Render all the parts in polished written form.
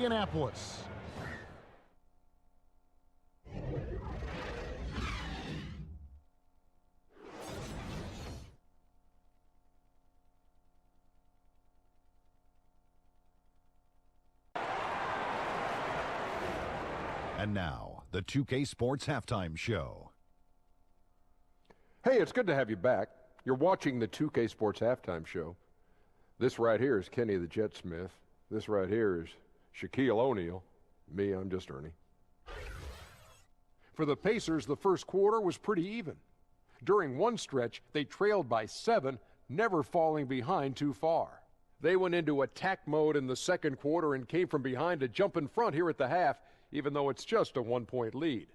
Indianapolis. And now, the 2K Sports Halftime Show. Hey, it's good to have you back. You're watching the 2K Sports Halftime Show. This right here is Kenny the Jet Smith. This right here is Shaquille O'Neal. Me, I'm just Ernie. For the Pacers, the first quarter was pretty even. During one stretch, they trailed by 7, never falling behind too far. They went into attack mode in the second quarter and came from behind to jump in front here at the half, even though it's just a 1-point lead.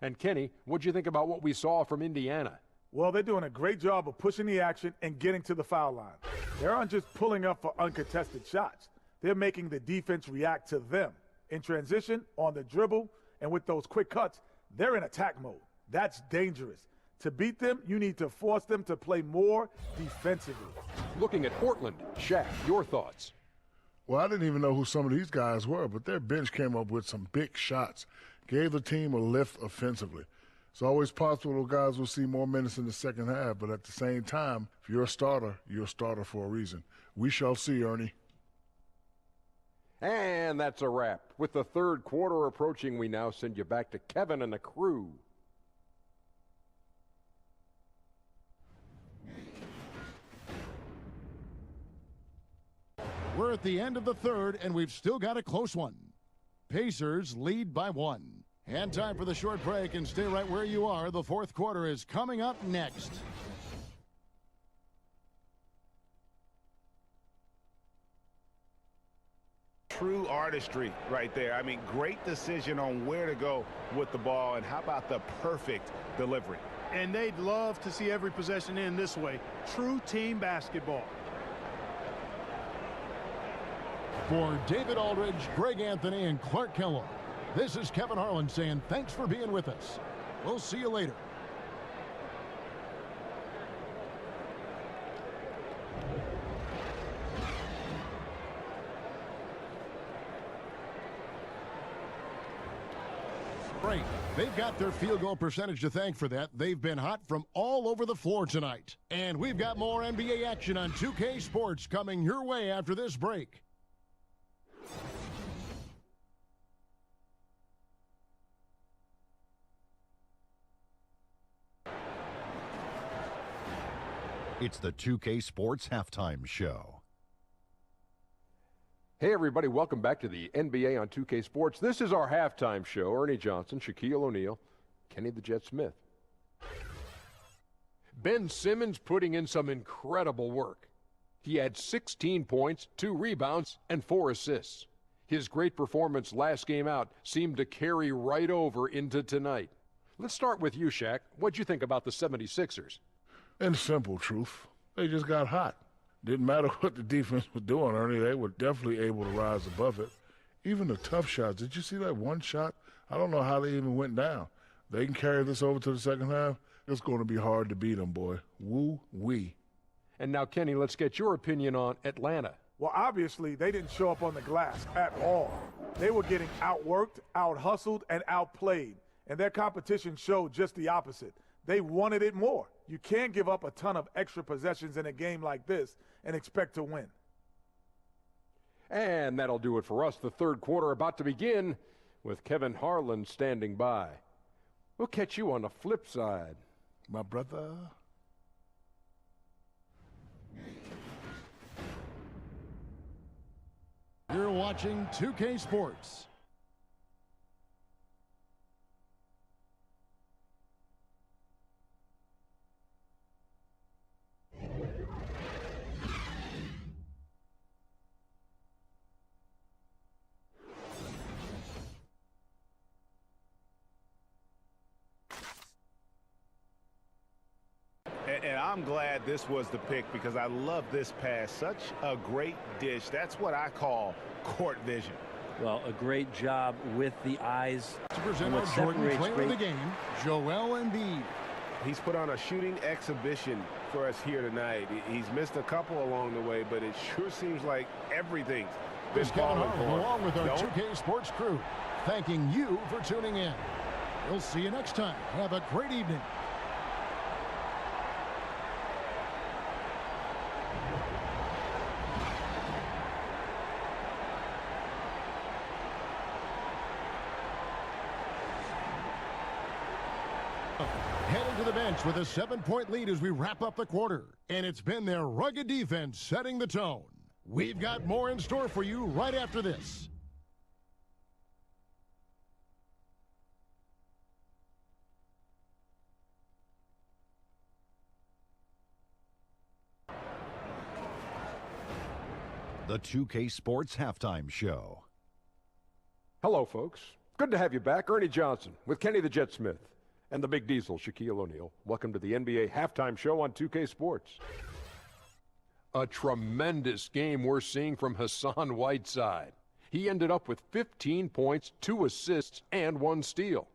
And Kenny, what'd you think about what we saw from Indiana? Well, they're doing a great job of pushing the action and getting to the foul line. They aren't just pulling up for uncontested shots. They're making the defense react to them. In transition, on the dribble, and with those quick cuts, they're in attack mode. That's dangerous. To beat them, you need to force them to play more defensively. Looking at Portland, Shaq, your thoughts? Well, I didn't even know who some of these guys were, but their bench came up with some big shots, gave the team a lift offensively. It's always possible those guys will see more minutes in the second half, but at the same time, if you're a starter for a reason. We shall see, Ernie. And that's a wrap. With the third quarter approaching, we now send you back to Kevin and the crew. We're at the end of the third, and we've still got a close one. Pacers lead by 1. And time for the short break, and stay right where you are. The fourth quarter is coming up next. True artistry right there. I mean, great decision on where to go with the ball, and how about the perfect delivery? And they'd love to see every possession end this way. True team basketball. For David Aldridge, Greg Anthony, and Clark Kellogg, this is Kevin Harlan saying thanks for being with us. We'll see you later. Great. They've got their field goal percentage to thank for that. They've been hot from all over the floor tonight. And we've got more NBA action on 2K Sports coming your way after this break. It's the 2K Sports Halftime Show. Hey, everybody, welcome back to the NBA on 2K Sports. This is our halftime show. Ernie Johnson, Shaquille O'Neal, Kenny the Jet Smith. Ben Simmons putting in some incredible work. He had 16 points, 2 rebounds, and 4 assists. His great performance last game out seemed to carry right over into tonight. Let's start with you, Shaq. What'd you think about the 76ers? In simple truth, they just got hot. Didn't matter what the defense was doing, Ernie. They were definitely able to rise above it. Even the tough shots. Did you see that one shot? I don't know how they even went down. They can carry this over to the second half. It's going to be hard to beat them, boy. Woo-wee. And now, Kenny, let's get your opinion on Atlanta. Well, obviously, they didn't show up on the glass at all. They were getting outworked, out-hustled, and outplayed. And their competition showed just the opposite. They wanted it more. You can't give up a ton of extra possessions in a game like this and expect to win. And that'll do it for us. The third quarter about to begin with Kevin Harlan standing by. We'll catch you on the flip side. My brother. You're watching 2K Sports. And I'm glad this was the pick, because I love this pass. Such a great dish. That's what I call court vision. Well, a great job with the eyes. To present our Jordan player of the game, Joel Embiid. He's put on a shooting exhibition for us here tonight. He's missed a couple along the way, but it sure seems like everything's This is Kevin falling Harlan, for him. along with our Don't 2K Sports crew, thanking you for tuning in. We'll see you next time. Have a great evening. Heading to the bench with a 7-point lead as we wrap up the quarter. And it's been their rugged defense setting the tone. We've got more in store for you right after this. The 2K Sports Halftime Show. Hello, folks. Good to have you back. Ernie Johnson with Kenny the Jet Smith and the Big Diesel, Shaquille O'Neal. Welcome to the NBA Halftime Show on 2K Sports. A tremendous game we're seeing from Hassan Whiteside. He ended up with 15 points, 2 assists, and 1 steal.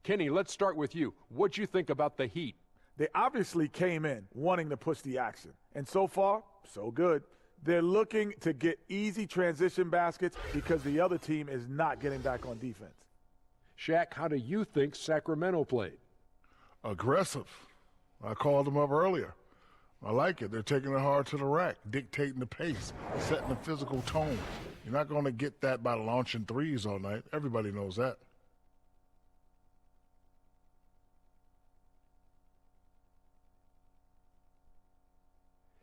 Kenny, let's start with you. What'd you think about the Heat? They obviously came in wanting to push the action. And so far, so good. They're looking to get easy transition baskets because the other team is not getting back on defense. Shaq, how do you think Sacramento played? Aggressive. I called them up earlier. I like it. They're taking it hard to the rack, dictating the pace, setting the physical tone. You're not going to get that by launching threes all night. Everybody knows that.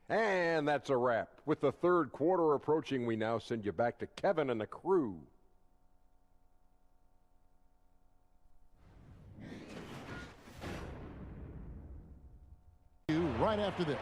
And that's a wrap. With the third quarter approaching, we now send you back to Kevin and the crew. Right after this.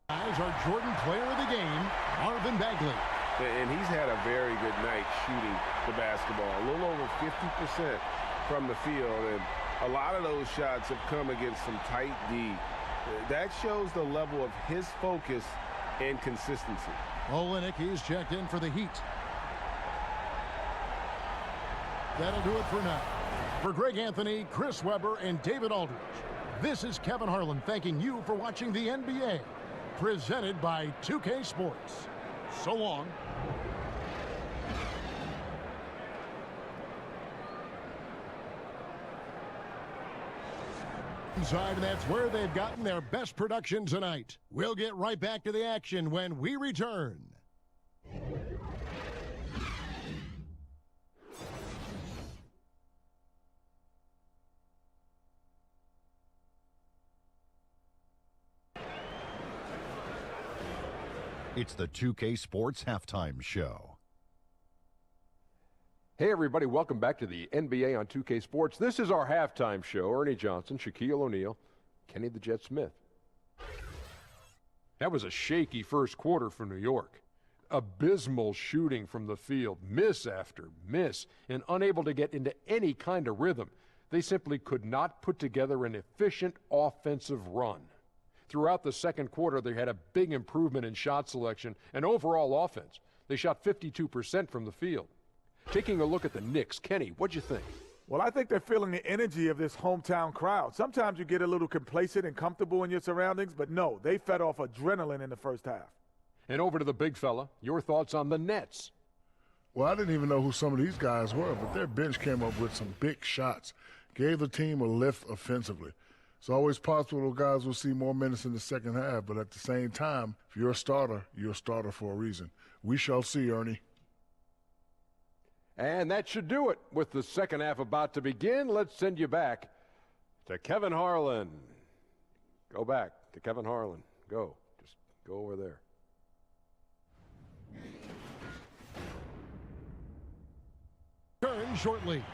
Our Jordan player of the game, Marvin Bagley. And he's had a very good night shooting the basketball. A little over 50% from the field. And a lot of those shots have come against some tight D. That shows the level of his focus and consistency. Olenek, he's checked in for the Heat. That'll do it for now. For Greg Anthony, Chris Webber, and David Aldridge, this is Kevin Harlan thanking you for watching the NBA. Presented by 2K Sports. So long. Inside, that's where they've gotten their best production tonight. We'll get right back to the action when we return. It's the 2K Sports Halftime Show. Hey, everybody. Welcome back to the NBA on 2K Sports. This is our halftime show. Ernie Johnson, Shaquille O'Neal, Kenny the Jet Smith. That was a shaky first quarter for New York. Abysmal shooting from the field, miss after miss, and unable to get into any kind of rhythm. They simply could not put together an efficient offensive run. Throughout the second quarter, they had a big improvement in shot selection and overall offense. They shot 52% from the field. Taking a look at the Knicks, Kenny, what'd you think? Well, I think they're feeling the energy of this hometown crowd. Sometimes you get a little complacent and comfortable in your surroundings, but no, they fed off adrenaline in the first half. And over to the big fella, your thoughts on the Nets? Well, I didn't even know who some of these guys were, but their bench came up with some big shots, gave the team a lift offensively. It's always possible those guys will see more minutes in the second half, but at the same time, if you're a starter for a reason. We shall see, Ernie. And that should do it. With the second half about to begin, let's send you back to Kevin Harlan. Go back to Kevin Harlan. Go. Just go over there. Turn shortly.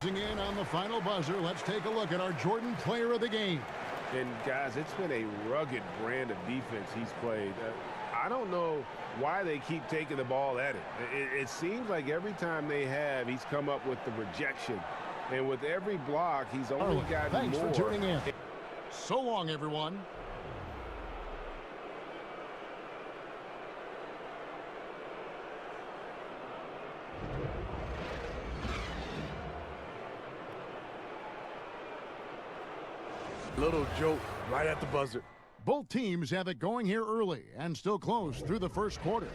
In on the final buzzer, let's take a look at our Jordan player of the game. And, guys, it's been a rugged brand of defense he's played. I don't know why they keep taking the ball at him. It seems like every time they have, he's come up with the rejection And with every block, he's only gotten Thanks more. for tuning in. So long, everyone. Little joke right at the buzzer. Both teams have it going here early and still close through the first quarter.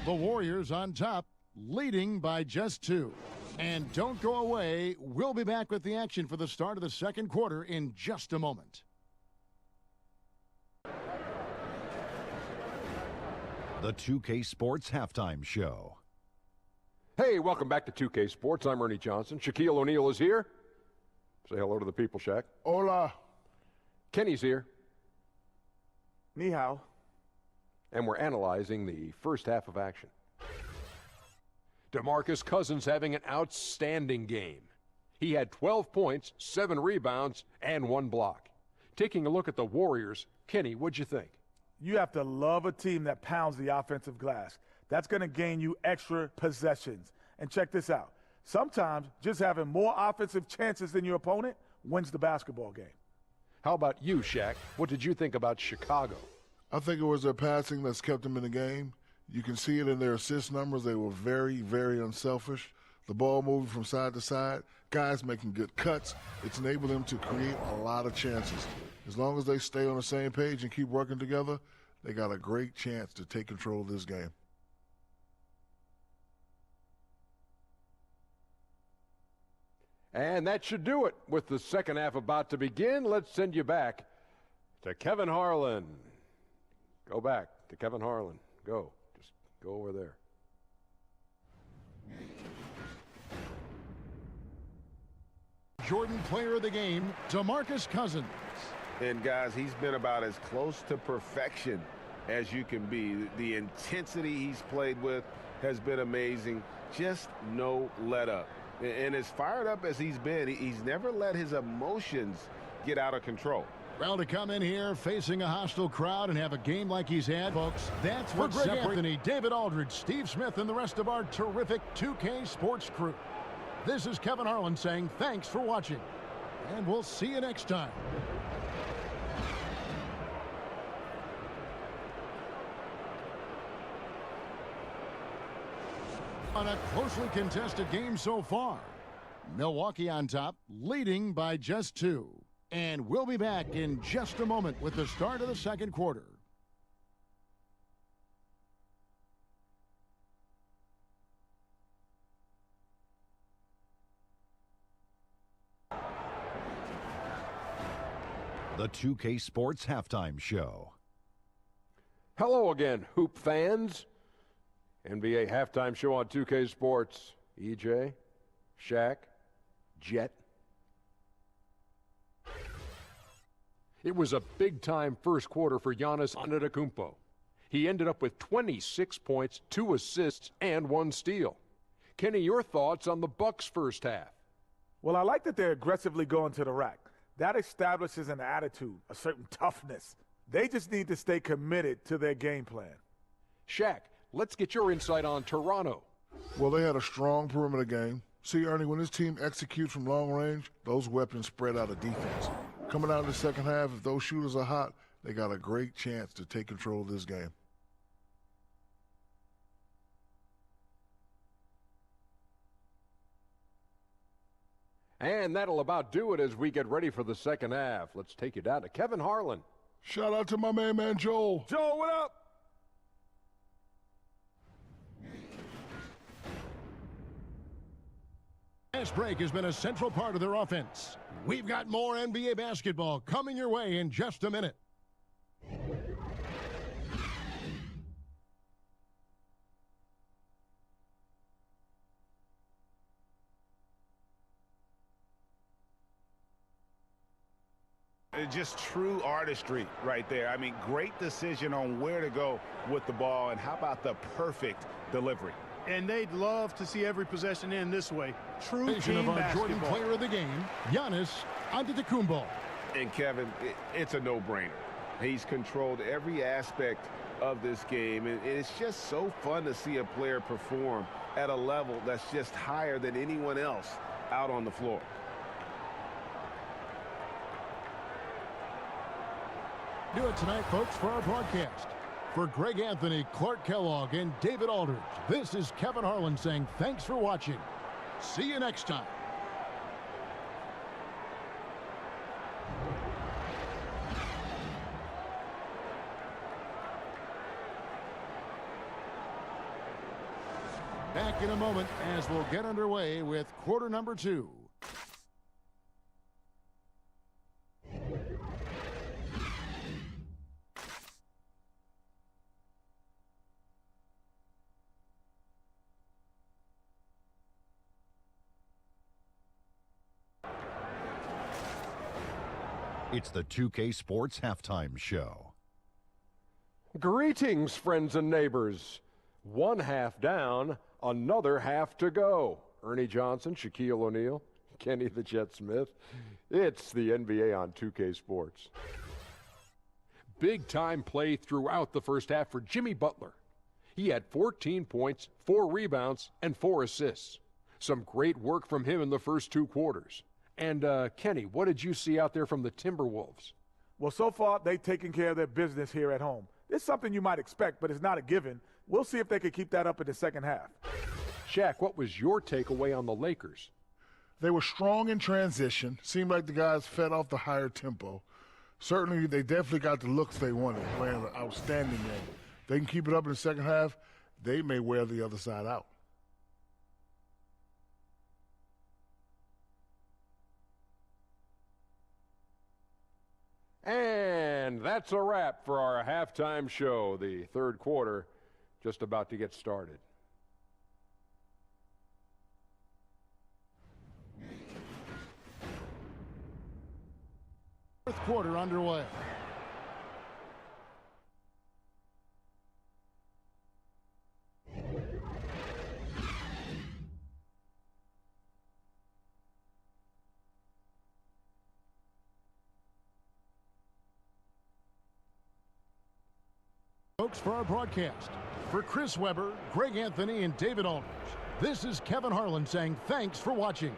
The Warriors on top, leading by just 2. And don't go away. We'll be back with the action for the start of the second quarter in just a moment. The 2K Sports Halftime Show. Hey, welcome back to 2K Sports. I'm Ernie Johnson. Shaquille O'Neal is here. Say hello to the people, Shaq. Hola. Kenny's here. Ni hao. And we're analyzing the first half of action. DeMarcus Cousins having an outstanding game. He had 12 points, 7 rebounds, and 1 block. Taking a look at the Warriors, Kenny, what'd you think? You have to love a team that pounds the offensive glass. That's going to gain you extra possessions. And check this out. Sometimes just having more offensive chances than your opponent wins the basketball game. How about you, Shaq? What did you think about Chicago? I think it was their passing that's kept them in the game. You can see it in their assist numbers. They were very, very unselfish. The ball moving from side to side, guys making good cuts. It's enabled them to create a lot of chances. As long as they stay on the same page and keep working together, they got a great chance to take control of this game. And that should do it. With the second half about to begin, let's send you back to Kevin Harlan. Go back to Kevin Harlan. Go. Just go over there. Jordan player of the game, DeMarcus Cousins. And guys, he's been about as close to perfection as you can be. The intensity he's played with has been amazing. Just no let up. And as fired up as he's been, he's never let his emotions get out of control. Well, to come in here facing a hostile crowd and have a game like he's had, folks, that's what Greg Anthony, David Aldridge, Steve Smith, and the rest of our terrific 2K Sports crew. This is Kevin Harlan saying thanks for watching, and we'll see you next time. On a closely contested game so far, Milwaukee on top, leading by just 2. And we'll be back in just a moment with the start of the second quarter. The 2K Sports Halftime Show. Hello again, Hoop fans. NBA halftime show on 2K Sports. EJ, Shaq, Jet. It was a big-time first quarter for Giannis Antetokounmpo. He ended up with 26 points, 2 assists, and 1 steal. Kenny, your thoughts on the Bucks' first half? Well, I like that they're aggressively going to the rack. That establishes an attitude, a certain toughness. They just need to stay committed to their game plan. Shaq, let's get your insight on Toronto. Well, they had a strong perimeter game. See, Ernie, when this team executes from long range, those weapons spread out of defense. Coming out in the second half, if those shooters are hot, they got a great chance to take control of this game. And that'll about do it as we get ready for the second half. Let's take you down to Kevin Harlan. Shout out to my man Joel. Joel, what up? Fast break has been a central part of their offense. We've got more NBA basketball coming your way in just a minute. Just true artistry right there. I mean, great decision on where to go with the ball, and how about the perfect delivery? And they'd love to see every possession end this way. True team Of our basketball. Jordan player of the game, Giannis Antetokounmpo. And Kevin, it's a no-brainer. He's controlled every aspect of this game, and it's just so fun to see a player perform at a level that's just higher than anyone else out on the floor. Do it tonight, folks, for our broadcast. For Greg Anthony, Clark Kellogg, and David Aldridge, this is Kevin Harlan saying thanks for watching. See you next time. Back in a moment as we'll get underway with quarter number 2. It's the 2K Sports Halftime Show. Greetings, friends and neighbors. One half down, another half to go. Ernie Johnson, Shaquille O'Neal, Kenny the Jet Smith. It's the NBA on 2K Sports. Big time play throughout the first half for Jimmy Butler. He had 14 points, 4 rebounds, and 4 assists. Some great work from him in the first 2 quarters. And, Kenny, what did you see out there from the Timberwolves? Well, so far, they've taken care of their business here at home. It's something you might expect, but it's not a given. We'll see if they can keep that up in the second half. Shaq, what was your takeaway on the Lakers? They were strong in transition. Seemed like the guys fed off the higher tempo. Certainly, they definitely got the looks they wanted, playing an outstanding game. If they can keep it up in the second half, they may wear the other side out. And that's a wrap for our halftime show. The third quarter just about to get started. Fourth quarter underway. Folks, for our broadcast, for Chris Webber, Greg Anthony, and David Aldridge, this is Kevin Harlan saying thanks for watching.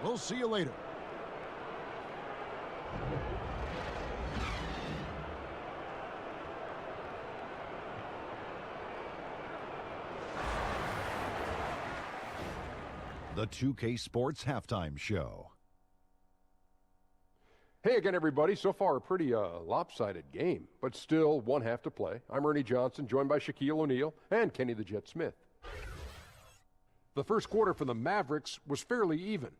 We'll see you later. The 2K Sports Halftime Show. Hey again, everybody. So far, a pretty lopsided game, but still one half to play. I'm Ernie Johnson, joined by Shaquille O'Neal and Kenny the Jet Smith. The first quarter for the Mavericks was fairly even.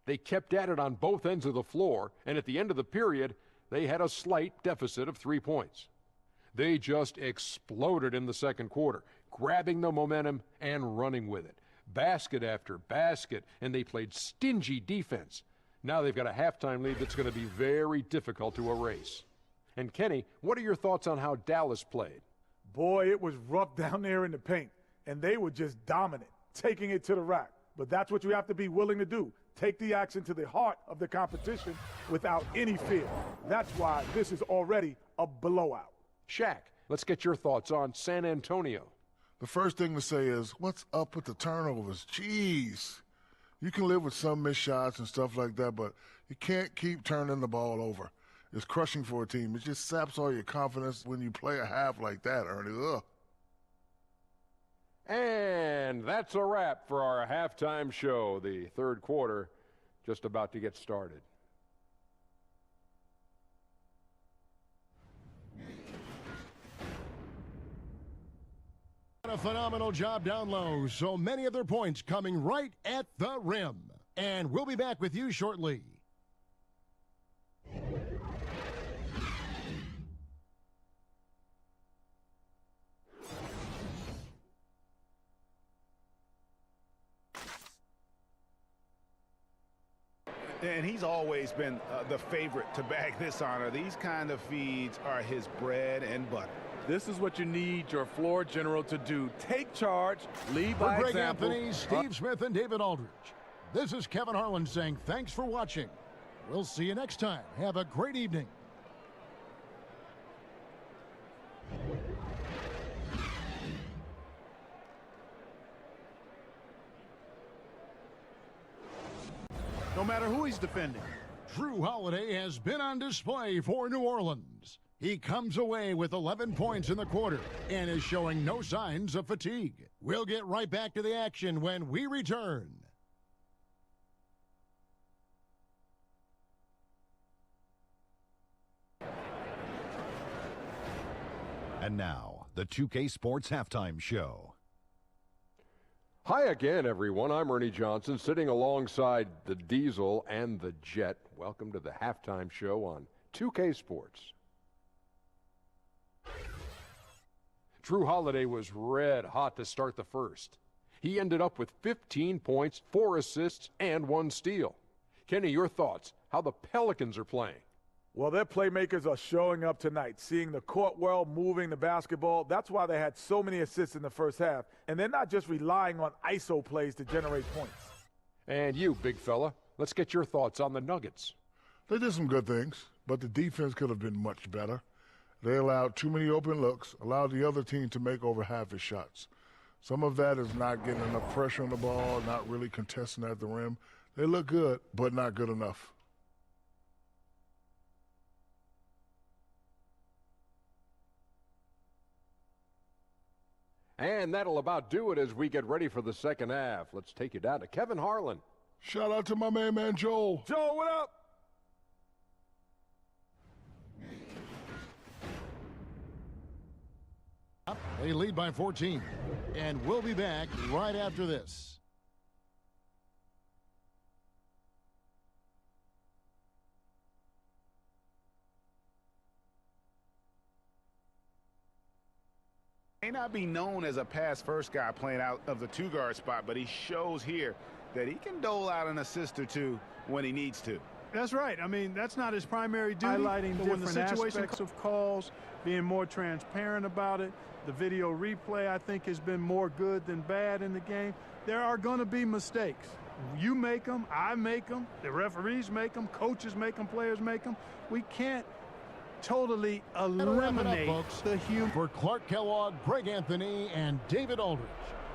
They kept at it on both ends of the floor, and at the end of the period, they had a slight deficit of 3 points. They just exploded in the second quarter, grabbing the momentum and running with it. Basket after basket, and they played stingy defense. Now they've got a halftime lead that's going to be very difficult to erase. And Kenny, what are your thoughts on how Dallas played? Boy, it was rough down there in the paint, and they were just dominant, taking it to the rack. But that's what you have to be willing to do. Take the action to the heart of the competition without any fear. That's why this is already a blowout. Shaq, let's get your thoughts on San Antonio. The first thing to say is, what's up with the turnovers? Jeez. You can live with some missed shots and stuff like that, but you can't keep turning the ball over. It's crushing for a team. It just saps all your confidence when you play a half like that, Ernie. Ugh. And that's a wrap for our halftime show. The third quarter just about to get started. A phenomenal job down low. So many of their points coming right at the rim. And we'll be back with you shortly. And he's always been the favorite to bag this honor. These kind of feeds are his bread and butter. This is what you need your floor general to do. Take charge, lead by For Greg example. Anthony, Steve Smith, and David Aldridge, this is Kevin Harlan saying thanks for watching. We'll see you next time. Have a great evening. matter who he's defending. Drew Holiday has been on display for New Orleans. He comes away with 11 points in the quarter and is showing no signs of fatigue. We'll get right back to the action when we return. And now, the 2K Sports Halftime Show. Hi again, everyone. I'm Ernie Johnson, sitting alongside the Diesel and the Jet. Welcome to the halftime show on 2K Sports. Drew Holiday was red hot to start the first. He ended up with 15 points, 4 assists, and 1 steal. Kenny, your thoughts? How the Pelicans are playing? Well, their playmakers are showing up tonight, seeing the court well, moving the basketball. That's why they had so many assists in the first half. And they're not just relying on ISO plays to generate points. And you, big fella, let's get your thoughts on the Nuggets. They did some good things, but the defense could have been much better. They allowed too many open looks, allowed the other team to make over half his shots. Some of that is not getting enough pressure on the ball, not really contesting at the rim. They look good, but not good enough. And that'll about do it as we get ready for the second half. Let's take you down to Kevin Harlan. Shout out to my main man, Joel. Joel, what up? They lead by 14. And we'll be back right after this. May not be known as a pass-first guy playing out of the two-guard spot, but he shows here that he can dole out an assist or two when he needs to. That's right. I mean, that's not his primary duty. Highlighting but when the different situation aspects of calls, being more transparent about it, the video replay, I think, has been more good than bad in the game. There are going to be mistakes. You make them, I make them, the referees make them, coaches make them, players make them. We can't totally eliminate the human. For Clark Kellogg, Greg Anthony, and David Aldridge,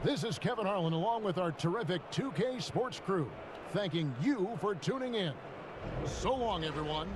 this is Kevin Harlan along with our terrific 2K Sports crew, thanking you for tuning in. So long, everyone.